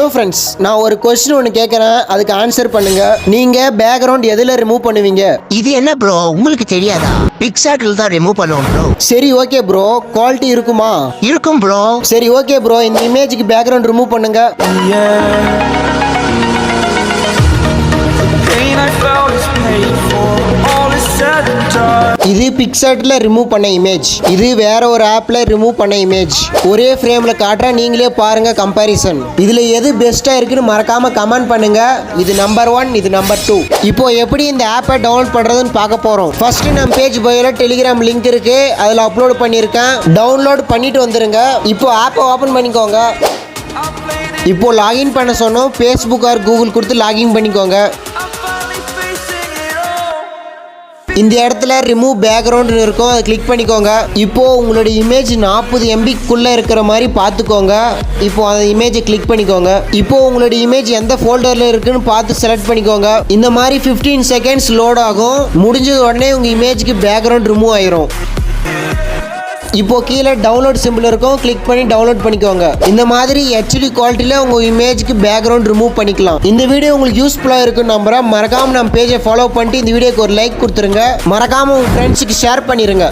Hello friends, நான் ஒரு question ஒன்று கேட்குறேன், அதுக்கு ஆன்சர் பண்ணுங்க. நீங்க பேக்ரவுண்ட் எதில் ரிமூவ் பண்ணுவீங்க? இது என்ன ப்ரோ, உங்களுக்கு தெரியாதா? பிக்சார்ட்ல தான் ரிமூவ் பண்ணுவோம் ப்ரோ. சரி ஓகே ப்ரோ, குவாலிட்டி இருக்குமா? இருக்கும் ப்ரோ. சரி ஓகே ப்ரோ, இந்த இமேஜுக்கு பேக்ரவுண்ட் ரிமூவ் பண்ணுங்க. இது பிக்சார்ட்ல ரிமூவ் பண்ண இமேஜ், இது வேற ஒரு ஆப்ல ரிமூவ் பண்ண இமேஜ். ஒரே ஃப்ரேம்ல காட்டுறேன், நீங்களே பாருங்க கம்பேரிசன். இதுல எது பெஸ்டா இருக்குன்னு மறக்காம கமெண்ட் பண்ணுங்க. இது நம்பர் 1, இது நம்பர் 2. இப்போ எப்படி இந்த ஆப்பை டவுன்லோட் பண்றதுன்னு பார்க்க போறோம். ஃபர்ஸ்ட் நம்ம பேஜ் பயோல டெலிகிராம் லிங்க் இருக்கு, அதுல அப்லோட் பண்ணிருக்கேன். டவுன்லோட் பண்ணிட்டு வந்துருங்க. இப்போ ஆப்பை ஓபன் பண்ணிக்கோங்க. இப்போ லாகின் பண்ண சொன்னோம், ஃபேஸ்புக் ஆர் கூகுள் கொடுத்து லாகின் பண்ணிக்கோங்க. இந்த இடத்துல ரிமூவ் பேக்ரவுண்ட் இருக்கும், அதை கிளிக் பண்ணிக்கோங்க. இப்போ உங்களுடைய இமேஜ் 40 MBக்குள்ள இருக்கிற மாதிரி பார்த்துக்கோங்க. இப்போ அந்த இமேஜை கிளிக் பண்ணிக்கோங்க. இப்போ உங்களுடைய இமேஜ் எந்த ஃபோல்டர்ல இருக்குன்னு பார்த்து செலக்ட் பண்ணிக்கோங்க. இந்த மாதிரி 15 செகண்ட்ஸ் லோட் ஆகும். முடிஞ்சது உடனே உங்க இமேஜுக்கு பேக்ரவுண்ட் ரிமூவ் ஆயிரும். இப்போ கீழே டவுன்லோட் சிம்பிள் இருக்கும், கிளிக் பண்ணி டவுன்லோட் பண்ணிக்கோங்க. இந்த மாதிரி HD குவாலிட்டியில் உங்கள் இமேஜுக்கு பேக்ரவுண்ட் ரிமூவ் பண்ணிக்கலாம். இந்த வீடியோ உங்களுக்கு யூஸ்ஃபுல்லாக இருக்குன்னு நம்புறேன். மறக்காமல் நம்ம பேஜை ஃபாலோ பண்ணிட்டு இந்த வீடியோக்கு ஒரு லைக் கொடுத்துருங்க. மறக்காமல் உங்கள் ஃப்ரெண்ட்ஸுக்கு ஷேர் பண்ணிடுங்க.